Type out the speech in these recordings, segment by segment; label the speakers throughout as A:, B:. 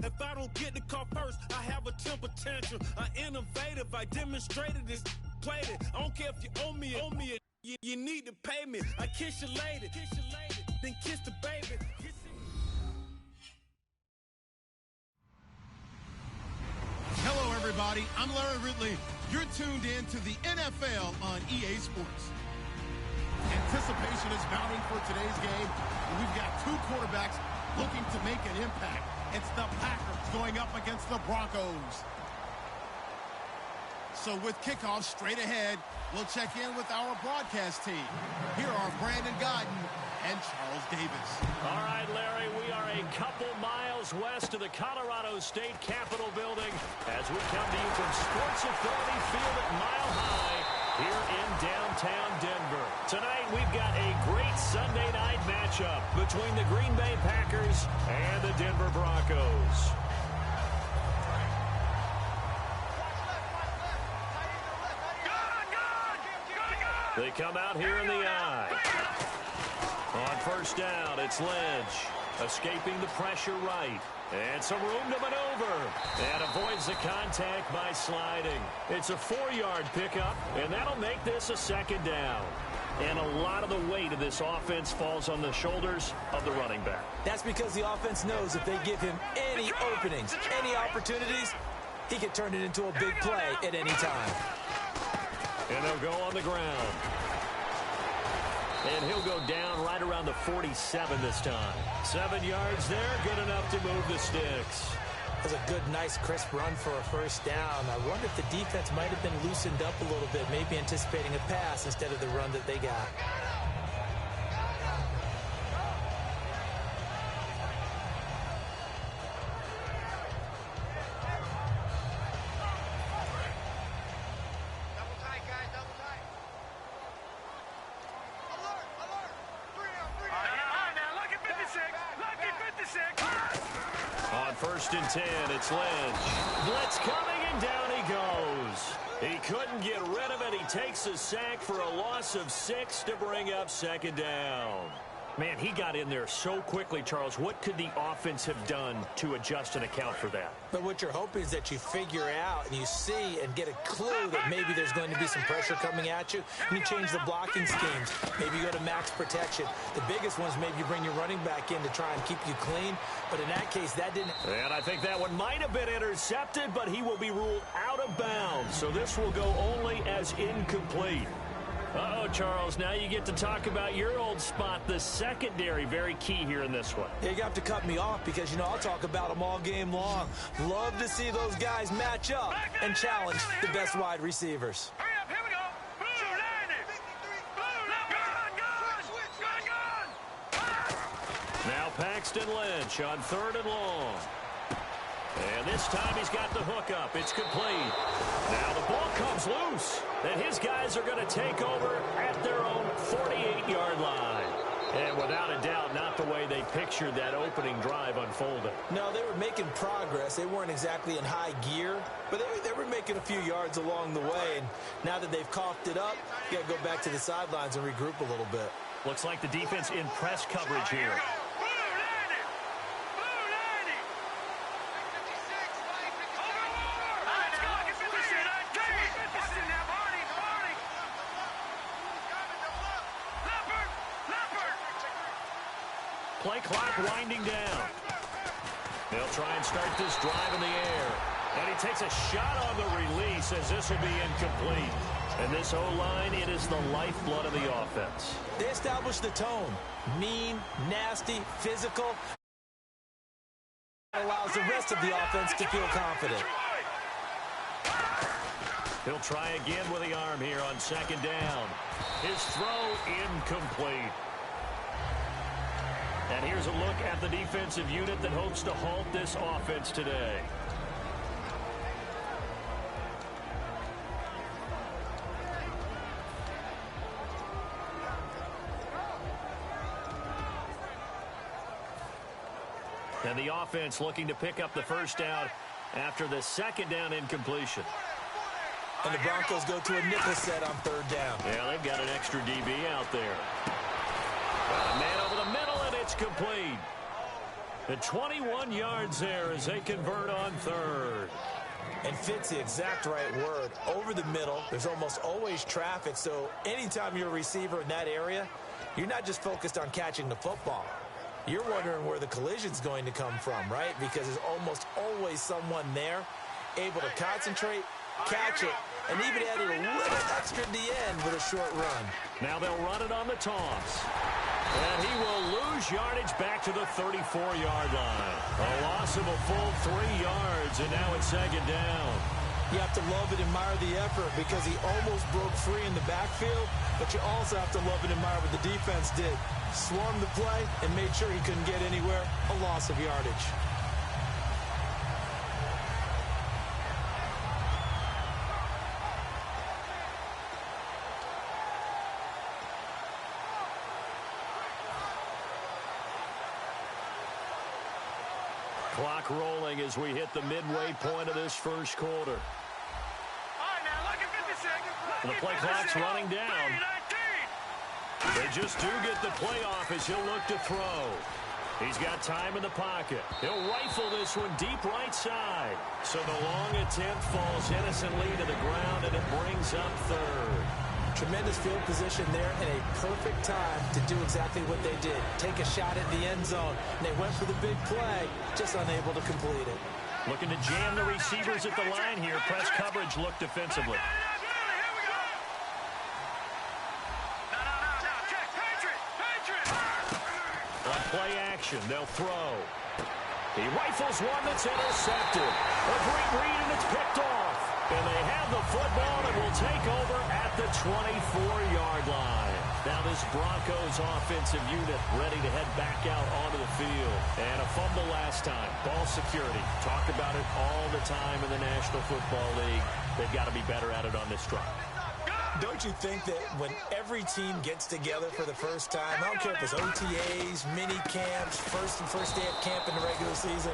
A: If I don't get the call first, I have a temper tantrum. I innovative, I demonstrated this, played it. I don't care if you owe me it. You need to pay me. I kiss your lady, then kiss the baby.
B: Hello, everybody. I'm Larry Ridley. You're tuned in to the NFL on EA Sports. Anticipation is mounting for today's game, and we've got two quarterbacks looking to make an impact. It's the Packers going up against the Broncos. So with kickoff straight ahead, we'll check in with our broadcast team. Here are Brandon Godden and Charles Davis.
C: All right, Larry, we are a couple miles west of the Colorado State Capitol building as we come to you from Sports Authority Field at Mile High here in downtown Denver. Tonight, we've got a great Sunday night matchup between the Green Bay Packers and the Denver Broncos. They come out here in the eye. On first down, it's Lynch. Escaping the pressure right. And some room to maneuver. And avoids the contact by sliding. It's a 4-yard pickup, and that'll make this a second down. And a lot of the weight of this offense falls on the shoulders of the running back.
D: That's because the offense knows if they give him any openings, any opportunities, he can turn it into a big play at any time.
C: And they'll go on the ground. And he'll go down right around the 47 this time. 7 yards there, good enough to move the sticks.
D: That's a good, nice, crisp run for a first down. I wonder if the defense might have been loosened up a little bit, maybe anticipating a pass instead of the run that they got.
C: First and 10, it's Lynch. Blitz coming, and down he goes. He couldn't get rid of it. He takes a sack for a loss of 6 to bring up second down. Man, he got in there so quickly, Charles. What could the offense have done to adjust and account for that?
D: But what you're hoping is that you figure out and you see and get a clue that maybe there's going to be some pressure coming at you, and you change the blocking schemes. Maybe you go to max protection. The biggest ones, maybe you bring your running back in to try and keep you clean. But in that case, that didn't.
C: And I think that one might have been intercepted, but he will be ruled out of bounds. So this will go only as incomplete. Uh-oh, Charles, now you get to talk about your old spot, the secondary, very key here in this one.
D: Yeah, you have to cut me off because, you know, I'll talk about them all game long. Love to see those guys match up and challenge the best wide receivers.
E: Hurry up, here we go. Blue, line it.
C: Now Paxton Lynch on 3rd and long. And this time he's got the hook up. It's complete. Now the ball comes loose. And his guys are going to take over at their own 48-yard line. And without a doubt, not the way they pictured that opening drive unfolding.
D: No, they were making progress. They weren't exactly in high gear, but they were making a few yards along the way. And now that they've coughed it up, you got to go back to the sidelines and regroup a little bit.
C: Looks like the defense in press coverage here. Play clock winding down. They'll try and start this drive in the air. And he takes a shot on the release as this will be incomplete. And this O-line, it is the lifeblood of the offense.
D: They establish the tone. Mean, nasty, physical. That allows the rest of the offense to feel confident.
C: He'll try again with the arm here on 2nd down. His throw incomplete. And here's a look at the defensive unit that hopes to halt this offense today. And the offense looking to pick up the first down after the 2nd down incompletion.
D: And the Broncos go to a nickel set on 3rd down.
C: Yeah, they've got an extra DB out there. Got a man over the middle, and it's complete. And 21 yards there as they convert on third.
D: And fit's the exact right word. Over the middle, there's almost always traffic, so anytime you're a receiver in that area, you're not just focused on catching the football. You're wondering where the collision's going to come from, right? Because there's almost always someone there able to concentrate, catch it, and even add a little extra at the end with a short run.
C: Now they'll run it on the toss. And he will lose yardage back to the 34-yard line. A loss of a full 3 yards, and now it's second down.
D: You have to love and admire the effort because he almost broke free in the backfield, but you also have to love and admire what the defense did. Swarmed the play and made sure he couldn't get anywhere. A loss of yardage.
C: Clock rolling as we hit the midway point of this first quarter. The play clock's running down. They just do get the playoff as he'll look to throw. He's got time in the pocket. He'll rifle this one deep right side. So the long attempt falls innocently to the ground, and it brings up third.
D: Tremendous field position there and a perfect time to do exactly what they did. Take a shot at the end zone. And they went for the big play, just unable to complete it.
C: Looking to jam the receivers at the line here. Press coverage look defensively. On play action, they'll throw. He rifles one that's intercepted. A great read, and it's picked off. And they have the football and will take over at the 24-yard line. Now this Broncos offensive unit ready to head back out onto the field. And a fumble last time. Ball security. Talked about it all the time in the National Football League. They've got to be better at it on this drive.
D: Don't you think that when every team gets together for the first time, I don't care if it's OTAs, mini camps, first day of camp in the regular season,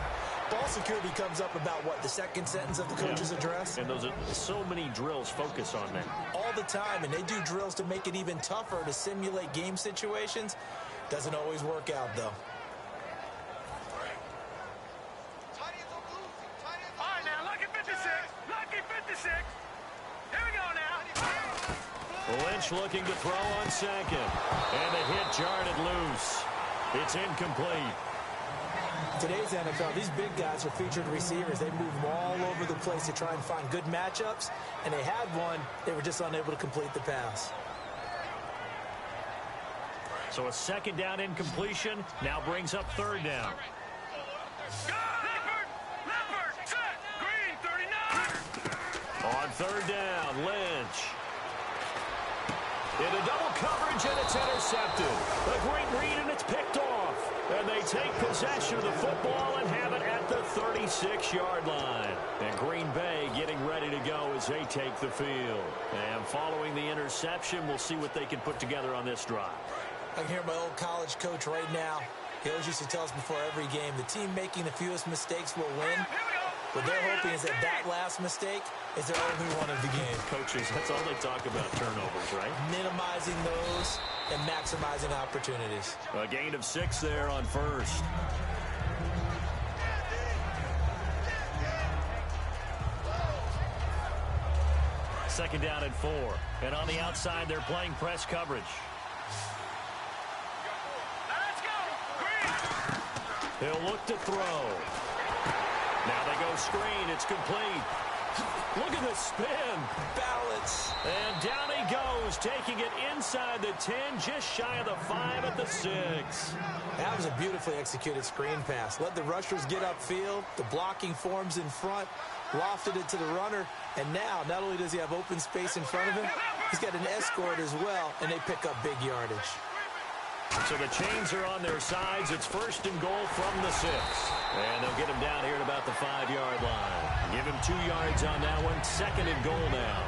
D: ball security comes up about what, the second sentence of the coach's address?
C: And those are so many drills focus on that.
D: All the time, and they do drills to make it even tougher to simulate game situations. Doesn't always work out, though.
E: All right, now, lucky 56. Lucky 56. Here we go now.
C: Lynch looking to throw on second. And the hit jarred loose. It's incomplete.
D: Today's NFL, these big guys are featured receivers. They move all over the place to try and find good matchups, and they had one. They were just unable to complete the pass.
C: So a second down incompletion now brings up third down.
E: Leopard, set, green, 39.
C: On third down, Lynch. Into double coverage, and it's intercepted. A great read, and it's picked off. And they take possession of the football and have it at the 36-yard line. And Green Bay getting ready to go as they take the field. And following the interception, we'll see what they can put together on this drive.
D: I can hear my old college coach right now. He always used to tell us before every game, the team making the fewest mistakes will win. What they're hoping is that last mistake is their only one of the game.
C: Coaches, that's all they talk about, turnovers, right?
D: Minimizing those and maximizing opportunities.
C: A gain of 6 there on first. Second down and 4. And on the outside, they're playing press coverage.
E: Let's go. Green.
C: He'll look to throw. Now they go screen. It's complete. Look at the spin.
D: Balance.
C: And down he goes, taking it inside the 10, just shy of the 5 at the 6.
D: That was a beautifully executed screen pass. Let the rushers get upfield. The blocking forms in front. Lofted it to the runner. And now, not only does he have open space in front of him, he's got an escort as well, and they pick up big yardage.
C: So the chains are on their sides. It's first and goal from the 6. And they'll get him down here at about the 5-yard line. Give him 2 yards on that one. Second and goal now.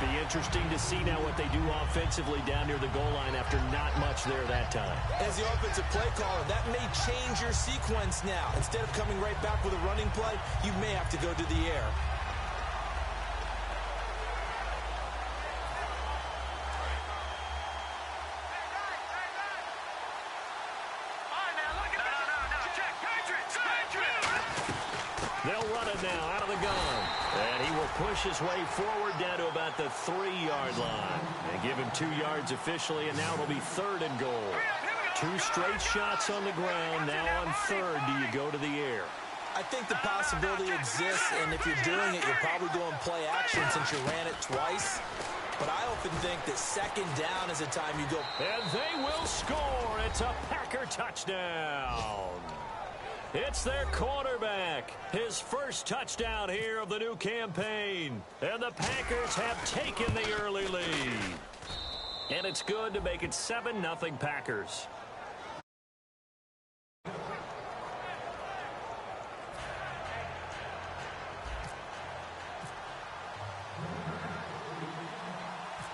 C: Be interesting to see now what they do offensively down near the goal line after not much there that time.
D: As the offensive play caller, that may change your sequence now. Instead of coming right back with a running play, you may have to go to the air.
E: All right, now, look at that. No. Check, Patriots.
C: They'll run it now out of the gun. And he will push his way forward down to about the 3-yard line. And give him 2 yards officially, and now it'll be 3rd and goal. 2 straight shots on the ground. Now on 3rd, do you go to the air?
D: I think the possibility exists, and if you're doing it, you're probably doing play action since you ran it twice. But I often think that 2nd down is the time you go.
C: And they will score. It's a Packer touchdown. It's their quarterback. His first touchdown here of the new campaign. And the Packers have taken the early lead. And it's good to make it 7-0 Packers.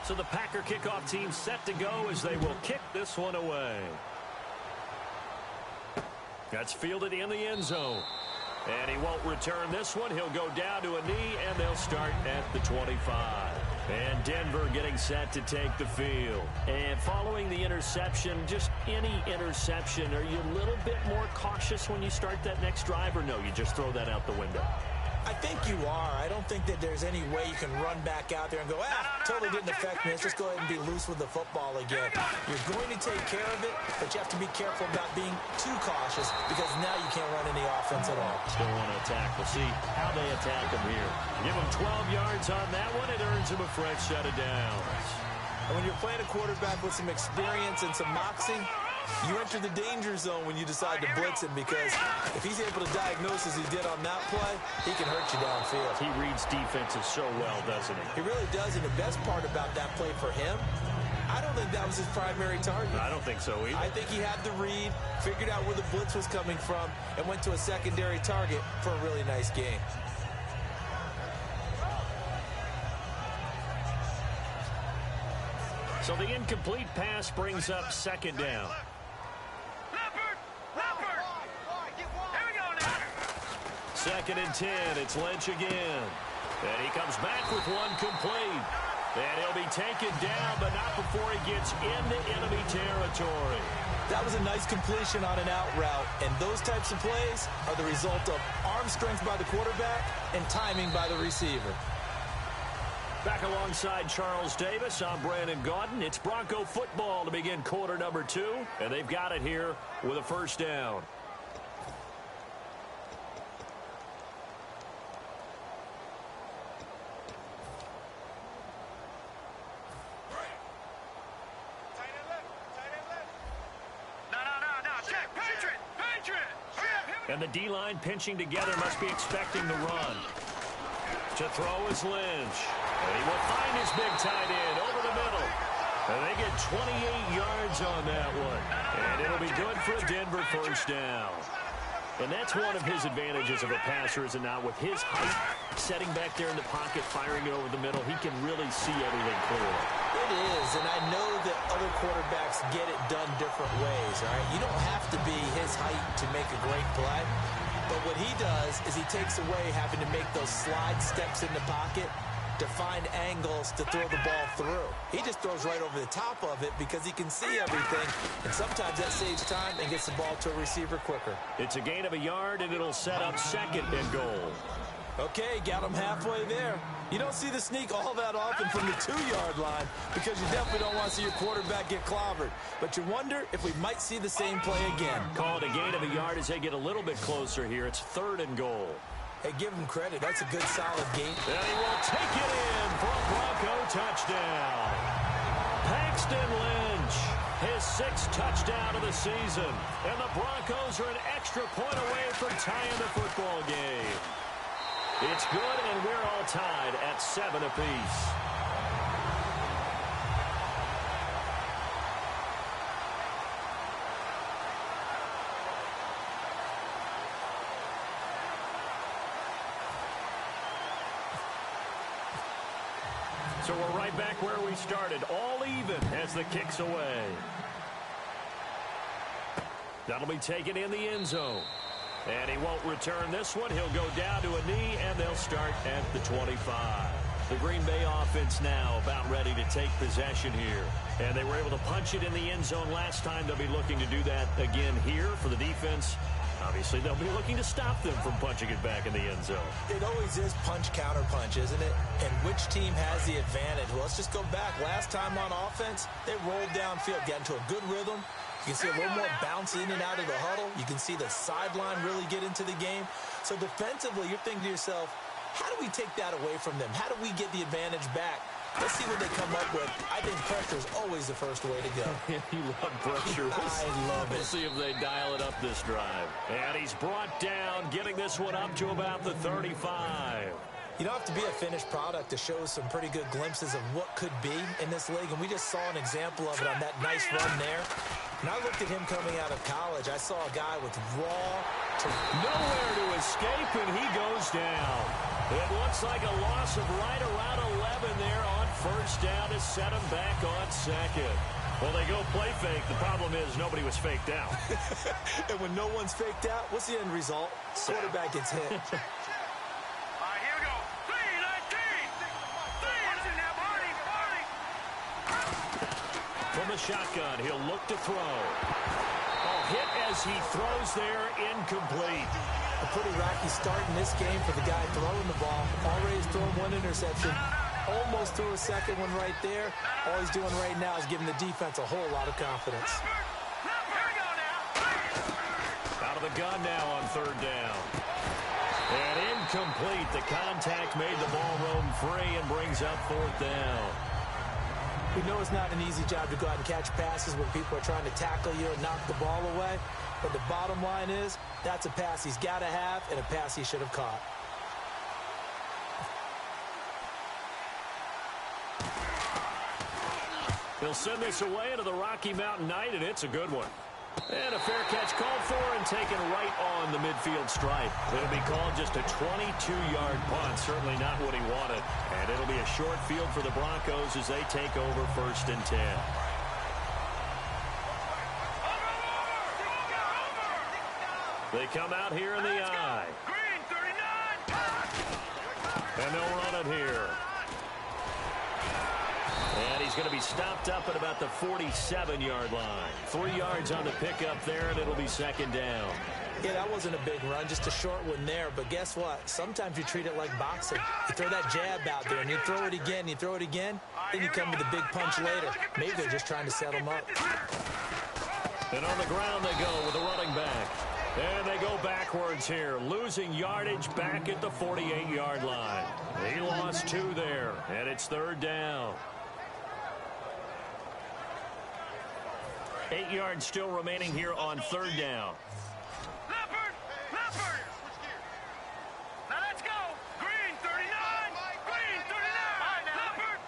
C: So the Packer kickoff team set to go as they will kick this one away. That's fielded in the end zone. And he won't return this one. He'll go down to a knee, and they'll start at the 25. And Denver getting set to take the field. And following the interception, just any interception, are you a little bit more cautious when you start that next drive, or no, you just throw that out the window?
D: I think you are. I don't think that there's any way you can run back out there and go, totally didn't affect me. Let's just go ahead and be loose with the football again. You're going to take care of it, but you have to be careful about being too cautious because now you can't run any offense at all.
C: Still want to attack. We'll see how they attack him here. Give him 12 yards on that one. It earns him a fresh set of downs.
D: And when you're playing a quarterback with some experience and some moxie, you enter the danger zone when you decide to blitz him because if he's able to diagnose as he did on that play, he can hurt you downfield.
C: He reads defenses so well, doesn't he?
D: He really does, and the best part about that play for him, I don't think that was his primary target.
C: I don't think so either.
D: I think he had the read, figured out where the blitz was coming from, and went to a secondary target for a really nice game.
C: So the incomplete pass brings up 2nd down.
E: Leopard! Here we go now.
C: 2nd and 10. It's Lynch again. And he comes back with one complete. And he'll be taken down, but not before he gets into enemy territory.
D: That was a nice completion on an out route, and those types of plays are the result of arm strength by the quarterback and timing by the receiver.
C: Back alongside Charles Davis, I'm Brandon Gaudin. It's Bronco football to begin quarter number 2, and they've got it here with a 1st down.
E: No, check, Patriot!
C: And the D-line pinching together must be expecting the run. To throw is Lynch. And he will find his big tight end over the middle. And they get 28 yards on that one. And it'll be good for a Denver 1st down. And that's one of his advantages of a passer, is it not? With his height, setting back there in the pocket, firing it over the middle, he can really see everything clearly.
D: It is, and I know that other quarterbacks get it done different ways, all right? You don't have to be his height to make a great play. But what he does is he takes away having to make those slide steps in the pocket to find angles to throw the ball through. He just throws right over the top of it because he can see everything, and sometimes that saves time and gets the ball to a receiver quicker.
C: It's a gain of a yard, and it'll set up 2nd and goal.
D: Okay, got him halfway there. You don't see the sneak all that often from the 2-yard line because you definitely don't want to see your quarterback get clobbered. But you wonder if we might see the same play again.
C: Call it a gain of a yard as they get a little bit closer here. It's 3rd and goal.
D: Hey, give him credit. That's a good, solid game.
C: And he will take it in for a Bronco touchdown. Paxton Lynch, his 6th touchdown of the season. And the Broncos are an extra point away from tying the football game. It's good, and we're all tied at 7 apiece. So we're right back where we started, all even as the kick's away. That'll be taken in the end zone. And he won't return this one. He'll go down to a knee, and they'll start at the 25. The Green Bay offense now about ready to take possession here. And they were able to punch it in the end zone last time. They'll be looking to do that again here for the defense. Obviously, they'll be looking to stop them from punching it back in the end zone.
D: It always is punch-counter-punch, isn't it? And which team has the advantage? Well, let's just go back. Last time on offense, they rolled downfield, got into a good rhythm. You can see a little more bounce in and out of the huddle. You can see the sideline really get into the game. So defensively, you're thinking to yourself, how do we take that away from them? How do we get the advantage back? Let's see what they come up with. I think pressure is always the first way to go.
C: You love pressure.
D: I love it.
C: We'll see if they dial it up this drive. And he's brought down, getting this one up to about the 35.
D: You don't have to be a finished product to show some pretty good glimpses of what could be in this league, and we just saw an example of it on that nice run there. And I looked at him coming out of college. I saw a guy with
C: nowhere to escape, and he goes down. It looks like a loss of right around 11 there on first down to set him back on second. Well, they go play fake. The problem is nobody was faked out.
D: And when no one's faked out, what's the end result? Quarterback gets hit.
C: From the shotgun, he'll look to throw. Oh, hit as he throws there, incomplete.
D: A pretty rocky start in this game for the guy throwing the ball. Already has thrown one interception. Almost threw a second one right there. All he's doing right now is giving the defense a whole lot of confidence.
C: Out of the gun now on third down. And incomplete. The contact made the ball roam free and brings up fourth down.
D: We know it's not an easy job to go out and catch passes when people are trying to tackle you and knock the ball away. But the bottom line is, that's a pass he's got to have and a pass he should have caught.
C: He'll send this away into the Rocky Mountain night, and it's a good one. And a fair catch called for and taken right on the midfield stripe. It'll be called just a 22-yard punt. Certainly not what he wanted. And it'll be a short field for the Broncos as they take over first and 10. They come out here in the I. And they'll run it here. And he's going to be stopped up at about the 47-yard line. 3 yards on the pickup there, and it'll be second down.
D: Yeah, that wasn't a big run, just a short one there. But guess what? Sometimes you treat it like boxing. You throw that jab out there, and you throw it again, you throw it again, then you come with a big punch later. Maybe they're just trying to set him up.
C: And on the ground they go with a running back. And they go backwards here, losing yardage back at the 48-yard line. He lost 2 there, and it's third down. 8 yards still remaining here on third down.
E: Leopard! Now let's go! Green 39! Green 39! Leopard!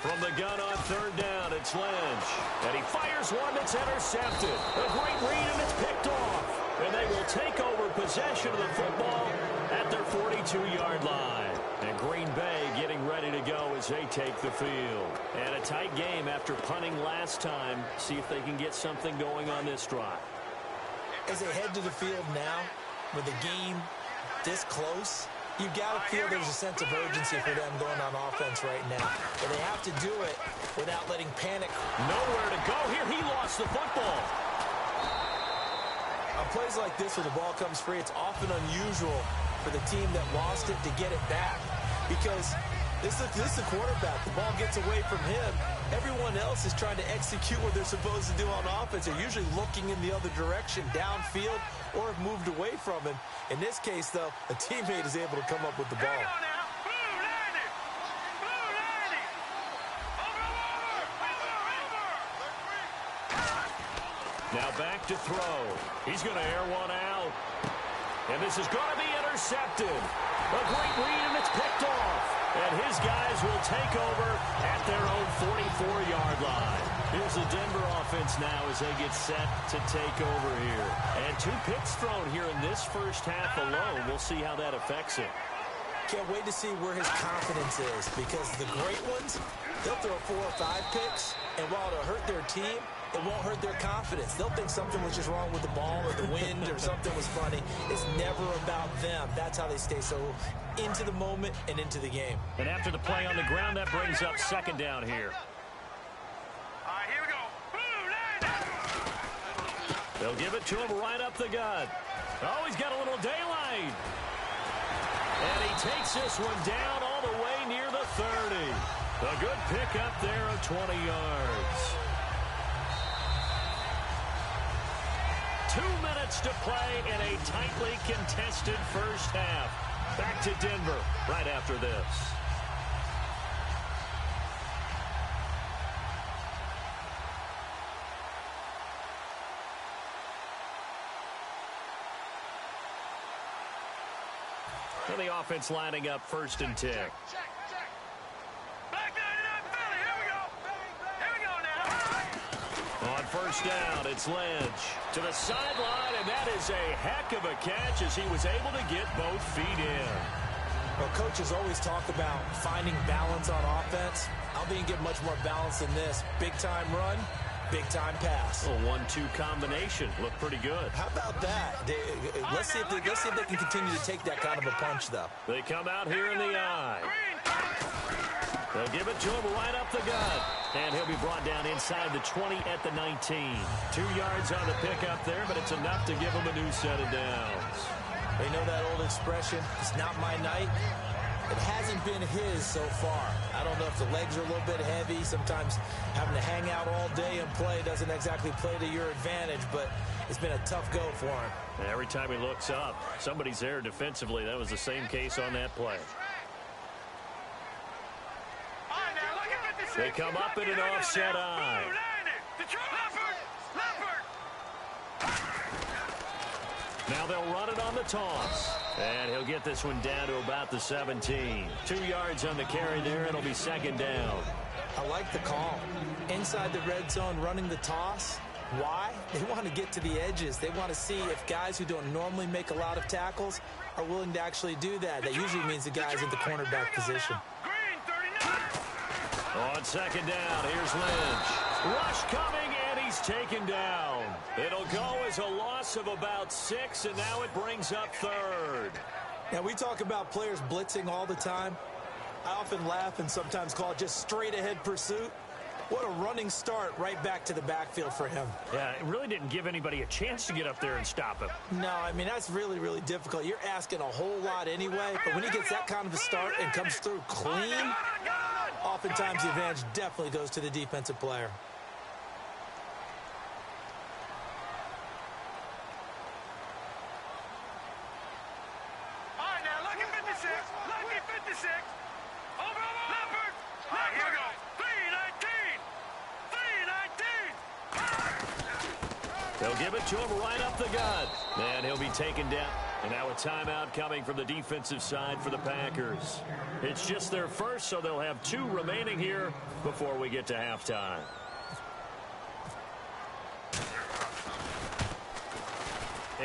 C: From the gun on third down, it's Lynch. And he fires one that's intercepted. A great read, and it's picked off. And they will take over possession of the football at their 42-yard line. And Green Bay getting ready to go as they take the field. And a tight game after punting last time. See if they can get something going on this drive.
D: As they head to the field now, with the game this close, you've got to feel there's a sense of urgency for them going on offense right now. But they have to do it without letting panic.
C: Nowhere to go here. He lost the football.
D: On plays like this where the ball comes free, it's often unusual for the team that lost it to get it back. Because this is the quarterback. The ball gets away from him. Everyone else is trying to execute what they're supposed to do on offense. They're usually looking in the other direction, downfield, or have moved away from him. In this case, though, a teammate is able to come up with the ball.
C: Now back to throw. He's going to air one out. And this is going to be intercepted. A great read, and it's picked off. And his guys will take over at their own 44-yard line. Here's the Denver offense now as they get set to take over here. And 2 picks thrown here in this first half alone. We'll see how that affects him.
D: Can't wait to see where his confidence is, because the great ones, they'll throw 4 or 5 picks, and while it'll hurt their team, it won't hurt their confidence. They'll think something was just wrong with the ball or the wind or something was funny. It's never about them. That's how they stay so into the moment and into the game.
C: And after the play on the ground, that brings up second down here.
E: All right, here we go.
C: They'll give it to him right up the gut. Oh, he's got a little daylight. And he takes this one down all the way near the 30. A good pickup there of 20 yards. 2 minutes to play in a tightly contested first half. Back to Denver right after this. And the offense lining up 1st and 10.
E: Check. Back 99 Philly. Here we go. Here we go now.
C: On 1st down, it's Lynch to the sideline, and that is a heck of a catch as he was able to get both feet in.
D: Well, coaches always talk about finding balance on offense. Albany get much more balance than this. Big-time run, big-time pass.
C: A 1-2 combination. Looked pretty good.
D: How about that? Let's see if they can continue to take that kind of a punch, though.
C: They come out here in the eye. They'll give it to him right up the gut. And he'll be brought down inside the 20 at the 19. 2 yards on the pickup there, but it's enough to give him a new set of downs.
D: They know that old expression, it's not my night. It hasn't been his so far. I don't know if the legs are a little bit heavy. Sometimes having to hang out all day and play doesn't exactly play to your advantage, but it's been a tough go for him.
C: And every time he looks up, somebody's there defensively. That was the same case on that play. They come up in an offset eye. Now they'll run it on the toss. And he'll get this one down to about the 17. 2 yards on the carry there. It'll be 2nd down.
D: I like the call. Inside the red zone running the toss. Why? They want to get to the edges. They want to see if guys who don't normally make a lot of tackles are willing to actually do that. That usually means the guy's in the cornerback position.
C: On 2nd down, here's Lynch. Rush coming, and he's taken down. It'll go as a loss of about 6, and now it brings up 3rd.
D: Now, we talk about players blitzing all the time. I often laugh and sometimes call it just straight-ahead pursuit. What a running start right back to the backfield for him.
C: Yeah, it really didn't give anybody a chance to get up there and stop him.
D: No, I mean, that's really, really difficult. You're asking a whole lot anyway, but when he gets that kind of a start and comes through clean, oftentimes the advantage definitely goes to the defensive player.
E: All right, now, lucky 56. Lucky 56. Over, Leopard. All right, here we go. 3-19.
C: They'll give it to him right up the gut. And he'll be taken down. And now a timeout coming from the defensive side for the Packers. It's just their first, so they'll have 2 remaining here before we get to halftime.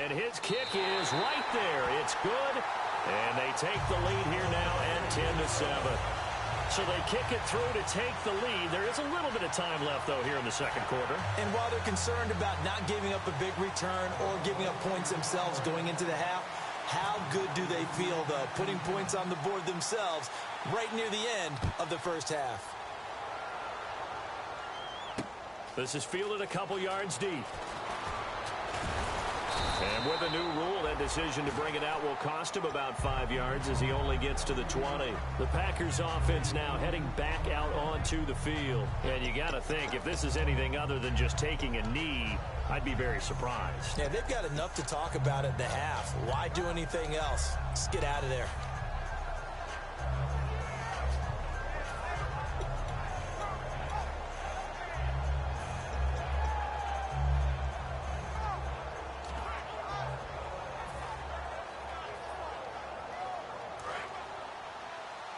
C: And his kick is right there. It's good. And they take the lead here now at 10-7. So they kick it through to take the lead. There is a little bit of time left, though, here in the 2nd quarter.
D: And while they're concerned about not giving up a big return or giving up points themselves going into the half, how good do they feel, though, putting points on the board themselves right near the end of the first half?
C: This is fielded a couple yards deep. And with a new rule, that decision to bring it out will cost him about 5 yards as he only gets to the 20. The Packers offense now heading back out onto the field. And you got to think, if this is anything other than just taking a knee, I'd be very surprised.
D: Yeah, they've got enough to talk about at the half. Why do anything else? Just get out of there.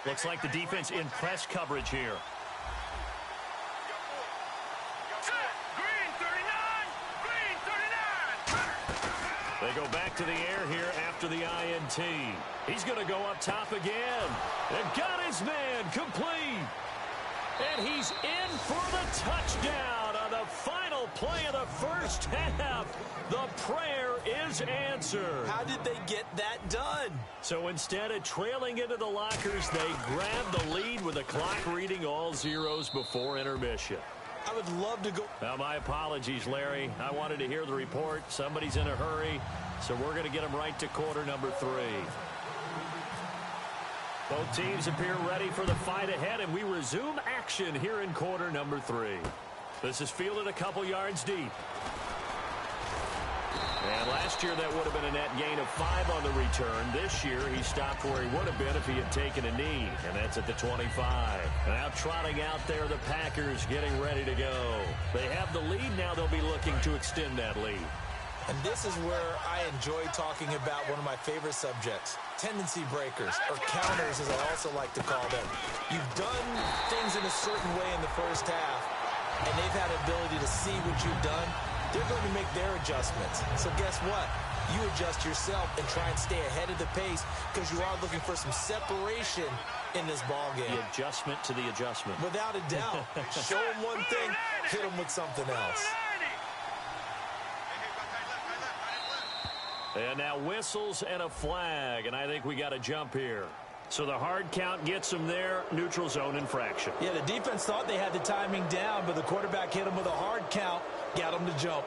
C: Looks like the defense in press coverage here.
E: Green 39. Green 39.
C: They go back to the air here after the INT. He's going to go up top again. And got his man complete. And he's in for the touchdown on the final play of the first half. The prayer is answered.
D: How did they get that done?
C: So instead of trailing into the lockers, they grab the lead with the clock reading all zeros before intermission.
D: I would love to go.
C: Now, my apologies, Larry. I wanted to hear the report. Somebody's in a hurry, so we're going to get them right to quarter number 3. Both teams appear ready for the fight ahead, and we resume action here in quarter number 3. This is fielded a couple yards deep. And last year, that would have been a net gain of 5 on the return. This year, he stopped where he would have been if he had taken a knee, and that's at the 25. Now trotting out there, the Packers getting ready to go. They have the lead. Now they'll be looking to extend that lead.
D: And this is where I enjoy talking about one of my favorite subjects, tendency breakers, or counters, as I also like to call them. You've done things in a certain way in the first half, and they've had the ability to see what you've done. They're going to make their adjustments. So guess what? You adjust yourself and try and stay ahead of the pace because you are looking for some separation in this ball game.
C: The adjustment to the adjustment.
D: Without a doubt. Show them one thing, hit them with something else.
C: And now whistles and a flag, and I think we got a jump here. So the hard count gets them there, neutral zone infraction.
D: Yeah, the defense thought they had the timing down, but the quarterback hit them with a hard count, got them to jump.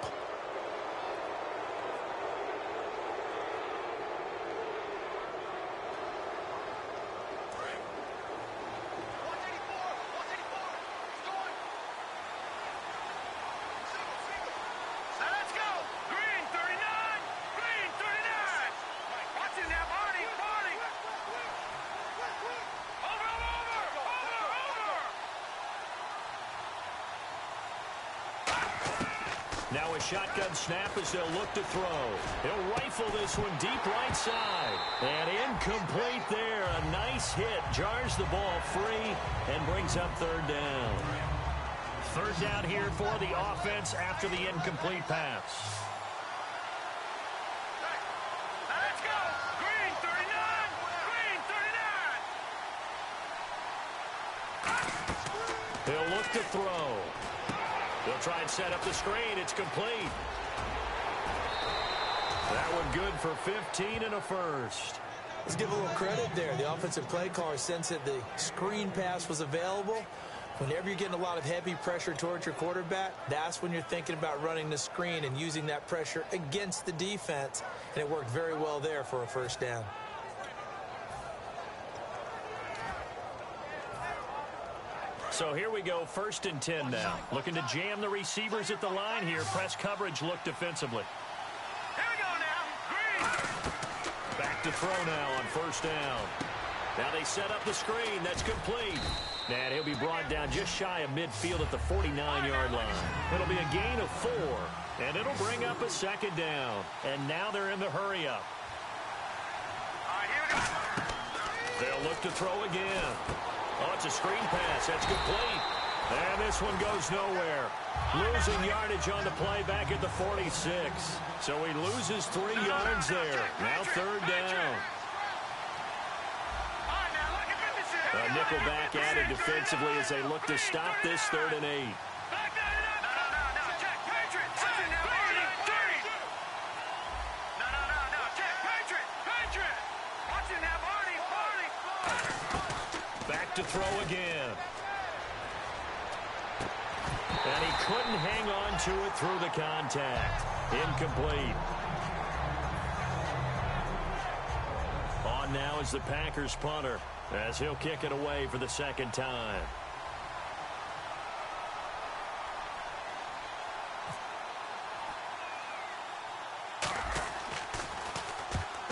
C: Now a shotgun snap as they'll look to throw. He'll rifle this one deep right side. And incomplete there. A nice hit. Jars the ball free and brings up third down. Third down here for the offense after the incomplete pass.
E: Let's go! Green 39! Green 39!
C: He'll look to throw. They'll try and set up the screen. It's complete. That one good for 15 and a first.
D: Let's give a little credit there. The offensive play caller sensed that the screen pass was available. Whenever you're getting a lot of heavy pressure towards your quarterback, that's when you're thinking about running the screen and using that pressure against the defense. And it worked very well there for a first down.
C: So here we go, 1st and 10 now. Looking to jam the receivers at the line here. Press coverage look defensively.
E: Here we go now. Green.
C: Back to throw now on 1st down. Now they set up the screen. That's complete. And he'll be brought down just shy of midfield at the 49-yard line. It'll be a gain of 4. And it'll bring up a 2nd down. And now they're in the hurry up.
E: All right, here we go.
C: They'll look to throw again. Oh, it's a screen pass. That's complete. And this one goes nowhere. Losing yardage on the play back at the 46. So he loses 3 yards there. Now 3rd down.
E: All right, now look at 56.
C: A nickel back added defensively as they look to stop this 3rd and 8.
E: Back that up. No. Check. Patriots. Watching now. Dirty. No. Check. Patriot. Watching now. Party.
C: Back to throw again. And he couldn't hang on to it through the contact. Incomplete. On now is the Packers punter as he'll kick it away for the 2nd time.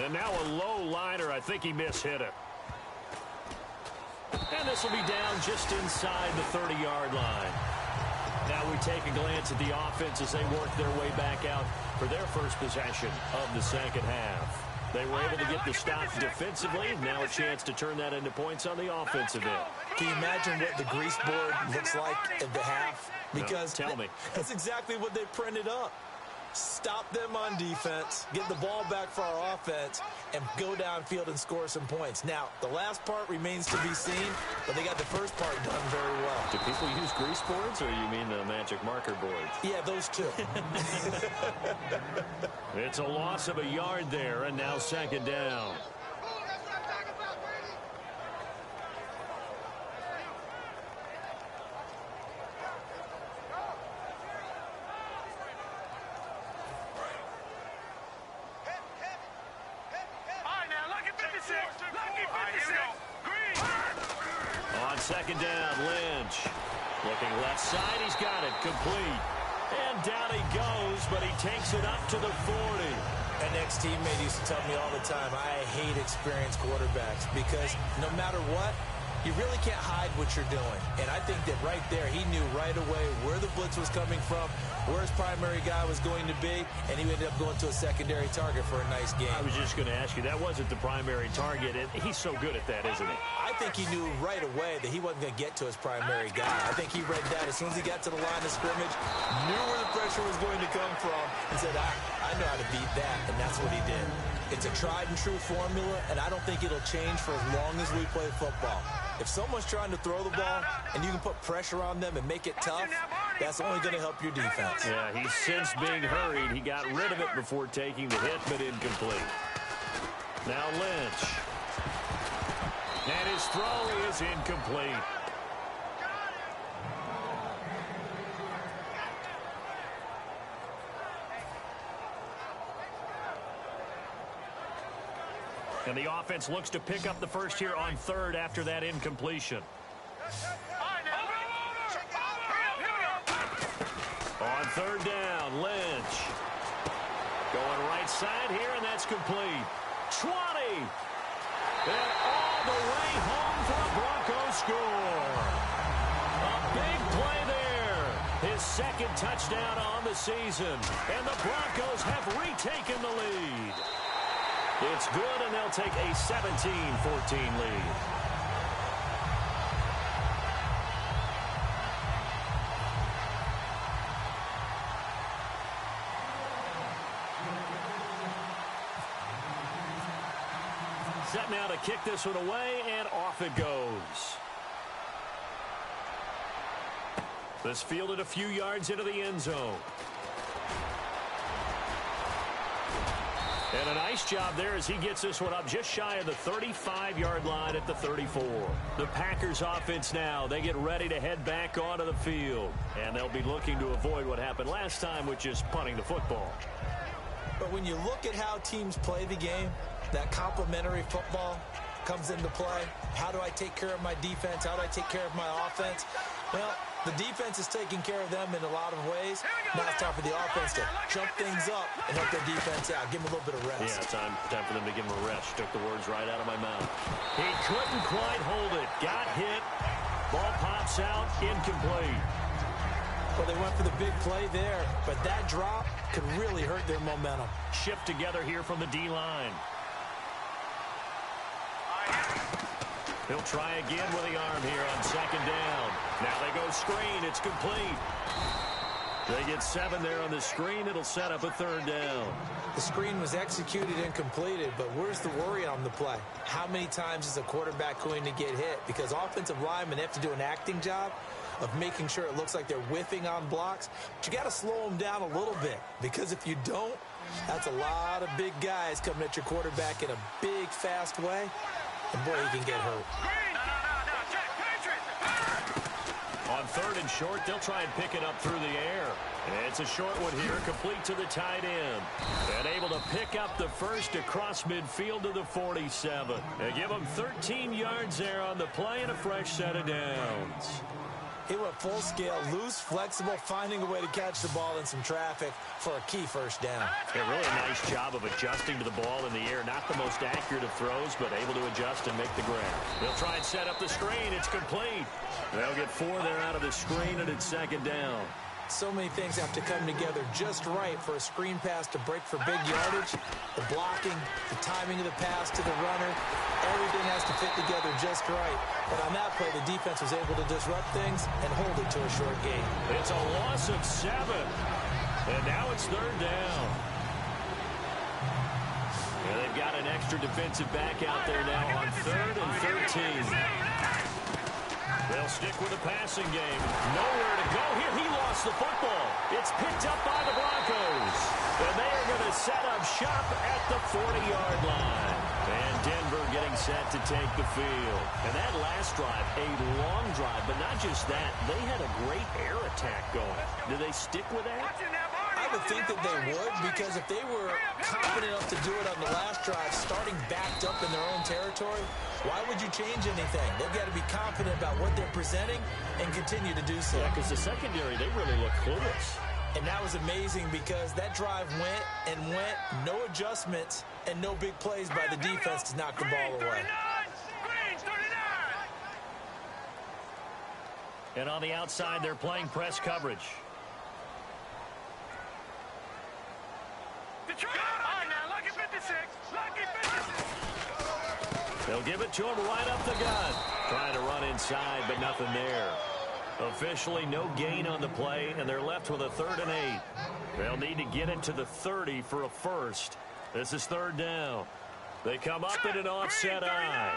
C: And now a low liner. I think he mishit it. And this will be down just inside the 30-yard line. Now we take a glance at the offense as they work their way back out for their first possession of the 2nd half. They were able to get the stop defensively. Now a chance to turn that into points on the offensive end.
D: Can you imagine what the grease board looks like at the half? Because
C: no, tell me.
D: That's exactly what they printed up. Stop them on defense, get the ball back for our offense, and go downfield and score some points. Now, the last part remains to be seen, but they got the first part done very well.
C: Do people use grease boards, or you mean the magic marker boards?
D: Yeah, those two.
C: It's a loss of a yard there, and now 2nd down. second down, Lynch. Looking left side, he's got it, complete. And down he goes, but he takes it up to the 40.
D: An ex-teammate used to tell me all the time, I hate experienced quarterbacks because no matter what, you really can't hide what you're doing. And I think that right there, he knew right away where the blitz was coming from, where his primary guy was going to be, and he ended up going to a secondary target for a nice game.
C: I was just going to ask you, that wasn't the primary target, and he's so good at that, isn't he?
D: I think he knew right away that he wasn't going to get to his primary guy. I think he read that as soon as he got to the line of scrimmage, knew where the pressure was going to come from, and said, I know how to beat that, and that's what he did. It's a tried-and-true formula, and I don't think it'll change for as long as we play football. If someone's trying to throw the ball and you can put pressure on them and make it tough, that's only going to help your defense.
C: Yeah, he's since being hurried. He got rid of it before taking the hit, but incomplete. Now Lynch. And his throw is incomplete. And the offense looks to pick up the first here on third after that incompletion. On third down, Lynch. Going right side here, and that's complete. 20. And all the way home for a Broncos score. A big play there. His second touchdown on the season. And the Broncos have retaken the lead. It's good, and they'll take a 17-14 lead. Set now to kick this one away, and off it goes. This fielded a few yards into the end zone. And a nice job there as he gets this one up just shy of the 35-yard line at the 34. The Packers offense now, they get ready to head back onto the field. And they'll be looking to avoid what happened last time, which is punting the football.
D: But when you look at how teams play the game, that complementary football comes into play. How do I take care of my defense? How do I take care of my offense? Well, the defense is taking care of them in a lot of ways. Now it's time for the offense to jump things up and help their defense out. Give them a little bit of rest.
C: Yeah, time for them to give them a rest. Took the words right out of my mouth. He couldn't quite hold it. Got hit. Ball pops out. Incomplete.
D: Well, they went for the big play there, but that drop could really hurt their momentum.
C: Shift together here from the D-line. He'll try again with the arm here on second down. Now they go screen. It's complete. They get 7 there on the screen. It'll set up a third down.
D: The screen was executed and completed, but where's the worry on the play? How many times is a quarterback going to get hit? Because offensive linemen have to do an acting job of making sure it looks like they're whiffing on blocks. But you got to slow them down a little bit, because if you don't, that's a lot of big guys coming at your quarterback in a big, fast way. And boy, he can get hurt.
C: On third and short, they'll try and pick it up through the air. And it's a short one here, complete to the tight end. And able to pick up the first across midfield to the 47. They give him 13 yards there on the play and a fresh set of downs.
D: He went full scale, loose, flexible, finding a way to catch the ball in some traffic for a key first down.
C: Yeah, really a nice job of adjusting to the ball in the air. Not the most accurate of throws, but able to adjust and make the grab. They'll try and set up the screen. It's complete. They'll get 4 there out of the screen, and it's second down.
D: So many things have to come together just right for a screen pass to break for big yardage. The blocking, the timing of the pass to the runner, everything has to fit together just right. But on that play, the defense was able to disrupt things and hold it to a short gain.
C: It's a loss of 7. And now it's third down. And they've got an extra defensive back out there now on 3rd and 13. They'll stick with the passing game. Nowhere to go here. He lost the football. It's picked up by the Broncos. And they are going to set up shop at the 40-yard line. And Denver getting set to take the field. And that last drive, a long drive. But not just that, they had a great air attack going. Do they stick with that?
D: I would think that they would, because if they were confident enough to do it on the last drive starting backed up in their own territory, why would you change anything? They've got to be confident about what they're presenting and continue to do so.
C: Yeah, because the secondary, they really look clueless.
D: And that was amazing because that drive went and went, no adjustments, and no big plays by the defense to knock the ball away.
C: And on the outside, they're playing press coverage. They'll give it to him right up the gut. Trying to run inside, but nothing there. Officially, no gain on the play, and they're left with a 3rd and 8. They'll need to get it to the 30 for a first. This is 3rd down. They come up in an offset eye.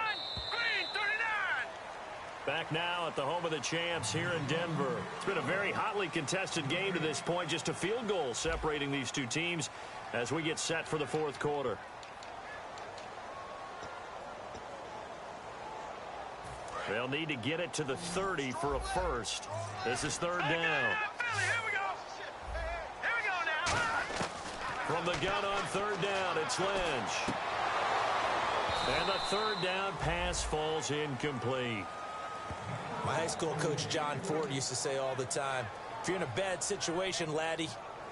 C: Back now at the home of the champs here in Denver. It's been a very hotly contested game to this point. Just a field goal separating these two teams as we get set for the 4th quarter. They'll need to get it to the 30 for a first. This is 3rd down. From the gun on 3rd down, it's Lynch. And the 3rd down pass falls incomplete.
D: My high school coach, John Ford, used to say all the time, if you're in a bad situation, laddie,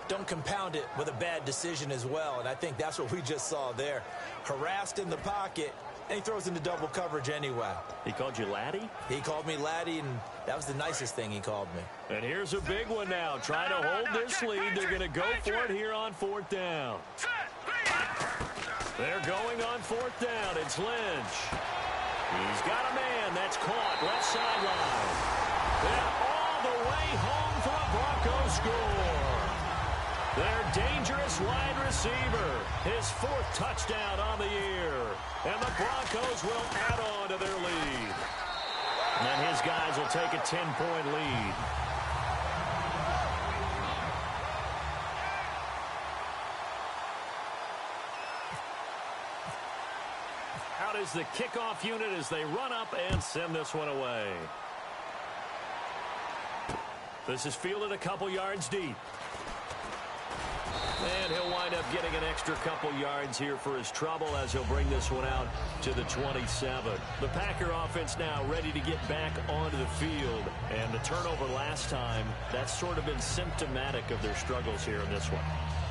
D: don't compound it with a bad decision as well. And I think that's what we just saw there. Harassed in the pocket, and he throws into double coverage anyway.
C: He called you laddie?
D: He called me laddie, and that was the nicest thing he called me.
C: And here's a big one now. Trying to hold this lead. They're going to go for it here on 4th down. They're going on 4th down. It's Lynch. He's got a man. That's caught. Left sideline. And all the way home for a Broncos score. Their dangerous wide receiver. His 4th touchdown on the year. And the Broncos will add on to their lead. And his guys will take a 10-point lead. Out is the kickoff unit as they run up and send this one away. This is fielded a couple yards deep. And he'll wind up getting an extra couple yards here for his trouble as he'll bring this one out to the 27. The Packer offense now ready to get back onto the field. And the turnover last time, that's sort of been symptomatic of their struggles here in this one.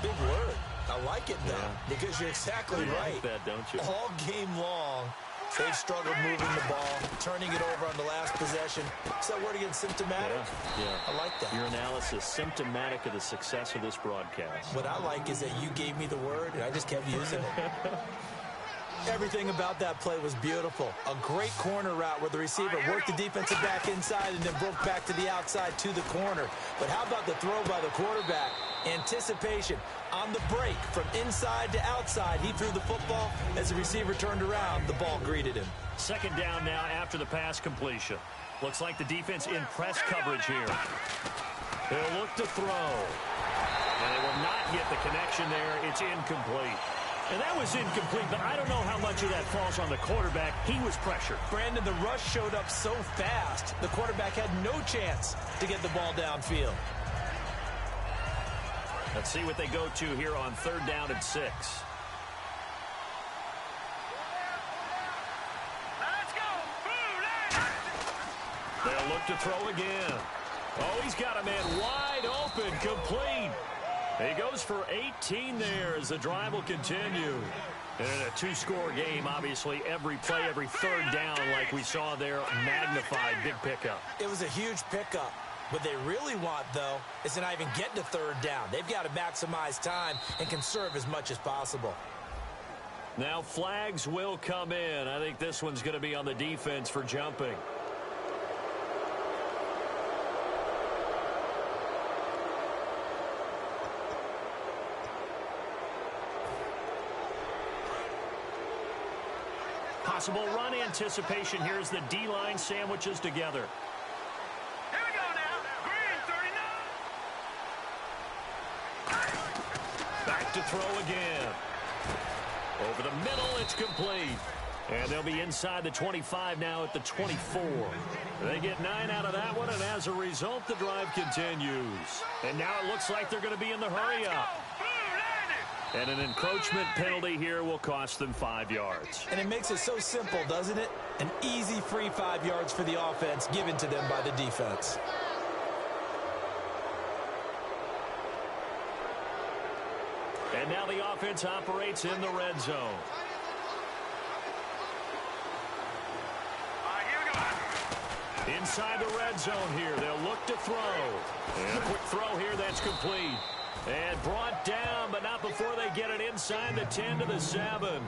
D: Big word. I like it, though, because you're exactly right.
C: Like that, don't you?
D: All game long, they've struggled moving the ball, turning it over on the last possession. Is that word again, symptomatic?
C: Yeah.
D: I like that.
C: Your analysis, symptomatic of the success of this broadcast.
D: What I like is that you gave me the word, and I just kept using it. Everything about that play was beautiful. A great corner route where the receiver worked the defensive back inside and then broke back to the outside to the corner. But how about the throw by the quarterback? Anticipation on the break from inside to outside. He threw the football. As the receiver turned around, the ball greeted him.
C: 2nd down now after the pass completion. Looks like the defense in press coverage here. They'll look to throw. And they will not get the connection there. It's incomplete. And that was incomplete, but I don't know how much of that falls on the quarterback. He was pressured.
D: Brandon, the rush showed up so fast, the quarterback had no chance to get the ball downfield.
C: Let's see what they go to here on 3rd down and 6.
E: Let's go.
C: They'll look to throw again. Oh, he's got a man wide open, complete. He goes for 18 there as the drive will continue. And in a 2-score game, obviously, every play, every 3rd down, like we saw there, magnified, big pickup.
D: It was a huge pickup. What they really want, though, is to not even get to 3rd down. They've got to maximize time and conserve as much as possible.
C: Now flags will come in. I think this one's going to be on the defense for jumping. Possible run anticipation. Here's the D-line sandwiches together.
E: Here we go now. Green, 39.
C: Back to throw again. Over the middle, it's complete. And they'll be inside the 25 now at the 24. They get 9 out of that one, and as a result, the drive continues. And now it looks like they're going to be in the hurry up. And an encroachment penalty here will cost them 5 yards.
D: And it makes it so simple, doesn't it? An easy free 5 yards for the offense given to them by the defense.
C: And now the offense operates in the red zone. Inside the red zone here, they'll look to throw. And a quick throw here that's complete. And brought down, but not before they get it inside the 10 to the 7.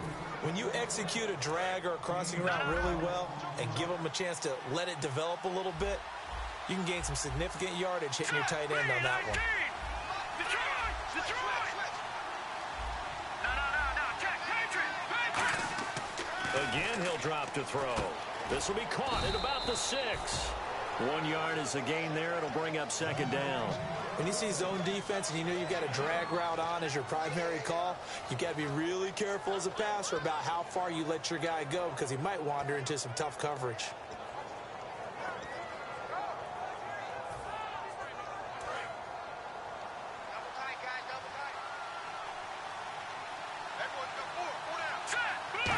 D: When you execute a drag or a crossing route really well and give them a chance to let it develop a little bit, you can gain some significant yardage hitting your tight end on that one.
C: Again, he'll drop to throw. This will be caught at about the 6. 1 yard is the gain there. It'll bring up second down.
D: When you see zone defense and you know you've got a drag route on as your primary call, you've got to be really careful as a passer about how far you let your guy go because he might wander into some tough coverage.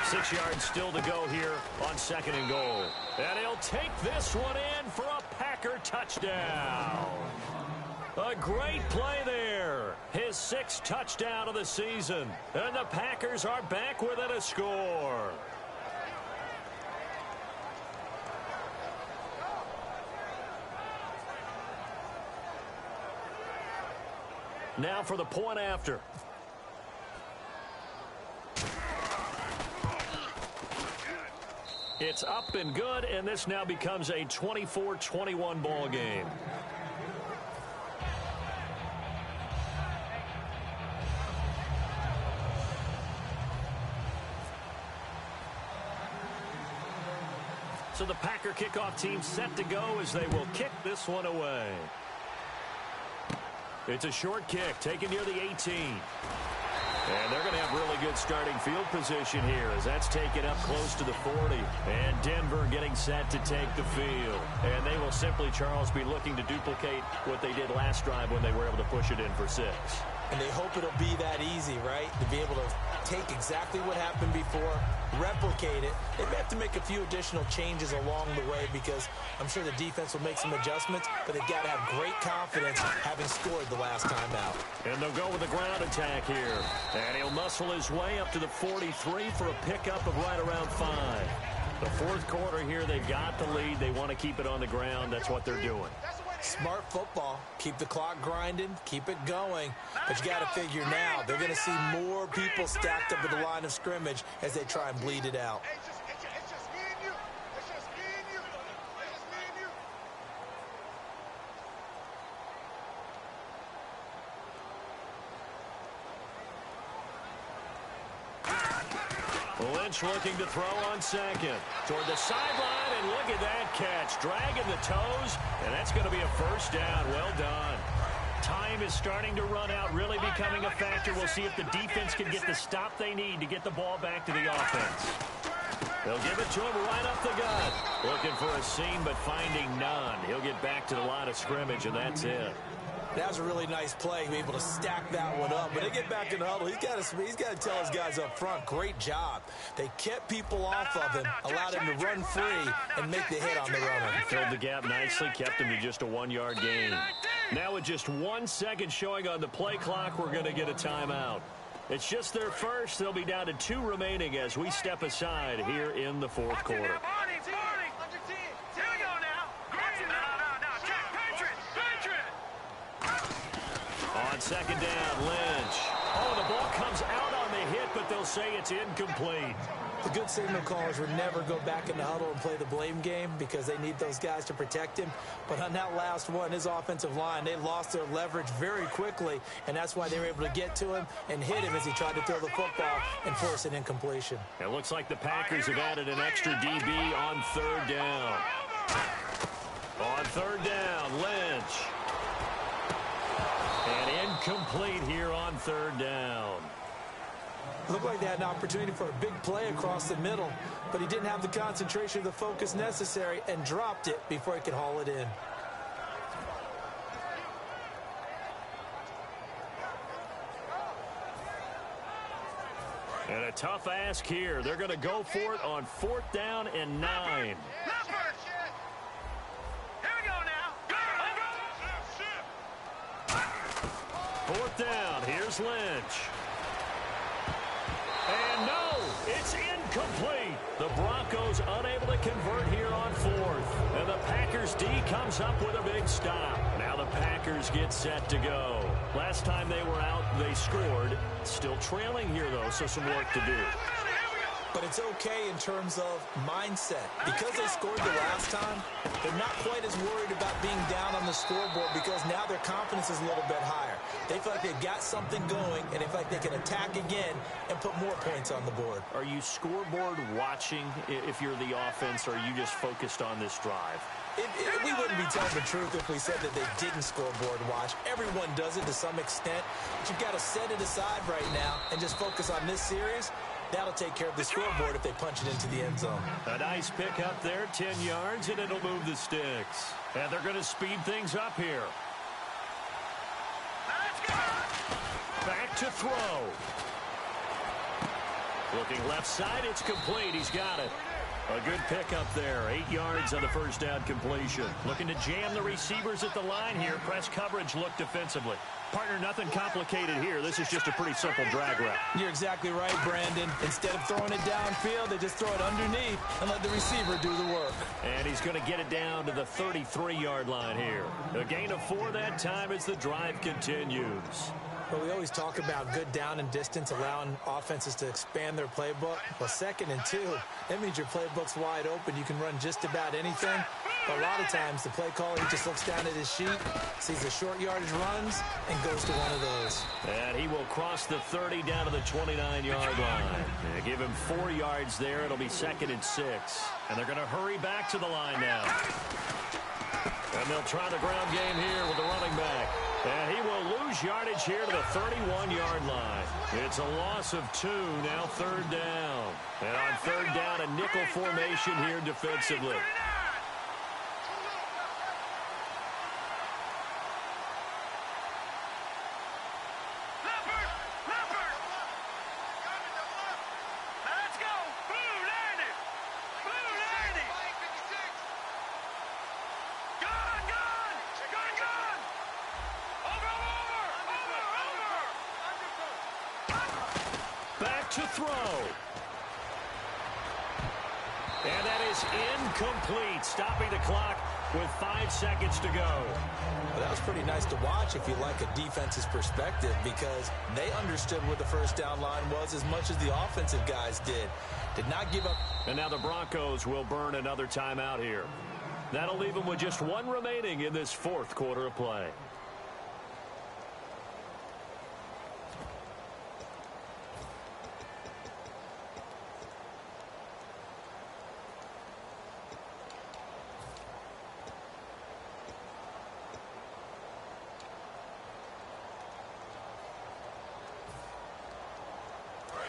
C: Six yards still to go here on 2nd and goal. And he'll take this one in for a Packer touchdown. A great play there. His 6th touchdown of the season. And the Packers are back within a score. Now for the point after. It's up and good, and this now becomes a 24-21 ball game. So the Packer kickoff team set to go as they will kick this one away. It's a short kick taken near the 18. And they're going to have really good starting field position here as that's taken up close to the 40. And Denver getting set to take the field. And they will simply, Charles, be looking to duplicate what they did last drive when they were able to push it in for 6.
D: And they hope it'll be that easy, right? To be able to take exactly what happened before, replicate it. They may have to make a few additional changes along the way because I'm sure the defense will make some adjustments, but they've got to have great confidence having scored the last time out.
C: And they'll go with a ground attack here. And he'll muscle his way up to the 43 for a pickup of right around 5. The 4th quarter here, they've got the lead. They want to keep it on the ground. That's what they're doing.
D: Smart football. Keep the clock grinding. Keep it going. But you got to figure now, they're going to see more people stacked up at the line of scrimmage as they try and bleed it out.
C: Lynch looking to throw on 2nd. Toward the sideline, and look at that catch. Dragging the toes, and that's going to be a first down. Well done. Time is starting to run out, really becoming a factor. We'll see if the defense can get the stop they need to get the ball back to the offense. They'll give it to him right up the gut. Looking for a seam, but finding none. He'll get back to the line of scrimmage, and that's it.
D: That was a really nice play, to be able to stack that one up. When they get back in the huddle, he's got to tell his guys up front, great job. They kept people off of him, allowed him to run free and make the hit on the runner.
C: Filled the gap nicely, kept him to just a 1-yard gain. Now with just 1 second showing on the play clock, we're going to get a timeout. It's just their first. They'll be down to 2 remaining as we step aside here in the 4th quarter. On 2nd down, Lynch. Oh, the ball comes out on the hit, but they'll say it's incomplete.
D: The good signal callers would never go back in the huddle and play the blame game because they need those guys to protect him. But on that last one, his offensive line, they lost their leverage very quickly, and that's why they were able to get to him and hit him as he tried to throw the football and force an incompletion.
C: It looks like the Packers have added an extra DB on 3rd down. On 3rd down, Lynch. And incomplete here on 3rd down.
D: Looked like they had an opportunity for a big play across the middle, but he didn't have the concentration or the focus necessary and dropped it before he could haul it in.
C: And a tough ask here. They're going to go for it on 4th down and 9.
E: Here we go now. Go.
C: 4th down. Here's Lynch. And no, it's incomplete. The Broncos unable to convert here on 4th. And the Packers D comes up with a big stop. Now the Packers get set to go. Last time they were out, they scored. Still trailing here, though, so some work to do.
D: But it's okay in terms of mindset. Because they scored the last time, they're not quite as worried about being down on the scoreboard because now their confidence is a little bit higher. They feel like they've got something going, and they feel like they can attack again and put more points on the board.
C: Are you scoreboard watching if you're the offense, or are you just focused on this drive?
D: We wouldn't be telling the truth if we said that they didn't scoreboard watch. Everyone does it to some extent. But you've got to set it aside right now and just focus on this series. That'll take care of the scoreboard if they punch it into the end zone.
C: A nice pick up there, 10 yards, and it'll move the sticks. And they're going to speed things up here. Back to throw. Looking left side, it's complete. He's got it. A good pick up there. 8 yards on the first down completion. Looking to jam the receivers at the line here. Press coverage look defensively. Partner, nothing complicated here. This is just a pretty simple drag route.
D: You're exactly right, Brandon. Instead of throwing it downfield, they just throw it underneath and let the receiver do the work.
C: And he's going to get it down to the 33-yard line here. A gain of 4 that time as the drive continues.
D: But we always talk about good down and distance, allowing offenses to expand their playbook. Well, 2nd and 2, that means your playbook's wide open. You can run just about anything. But a lot of times, the play caller just looks down at his sheet, sees the short yardage runs, and goes to one of those.
C: And he will cross the 30 down to the 29-yard line. And give him 4 yards there. It'll be 2nd and 6. And they're going to hurry back to the line now. And they'll try the ground game here with the running back. And he will lose yardage here to the 31-yard line. It's a loss of 2, now 3rd down. And on 3rd down, a nickel formation here defensively. To throw. And that is incomplete, stopping the clock with 5 seconds to go.
D: Well, that was pretty nice to watch if you like a defense's perspective, because they understood where the first down line was as much as the offensive guys did. Did not give up.
C: And now the Broncos will burn another timeout here. That'll leave them with just 1 remaining in this 4th quarter of play.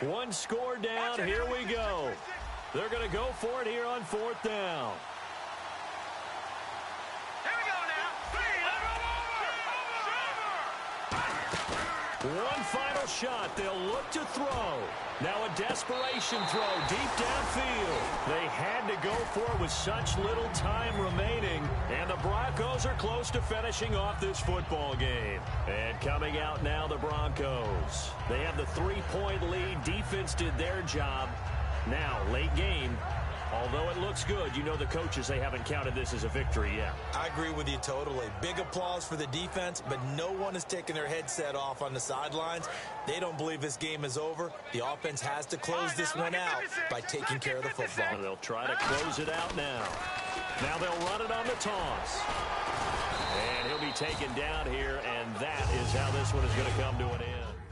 C: One score down. Here we go. They're going to go for it here on 4th down.
E: Here we go now.
C: One final shot. They'll look to throw. Now a desperation throw deep downfield. They had to go for it with such little time remaining. And the Broncos are close to finishing off this football game. And coming out now, the Broncos. They have the 3-point lead. Defense did their job. Now, late game. Although it looks good, you know the coaches, they haven't counted this as a victory yet.
D: I agree with you totally. Big applause for the defense, but no one is taking their headset off on the sidelines. They don't believe this game is over. The offense has to close this one out by taking care of the football.
C: And they'll try to close it out now. Now they'll run it on the toss. And he'll be taken down here, and that is how this one is going to come to an end.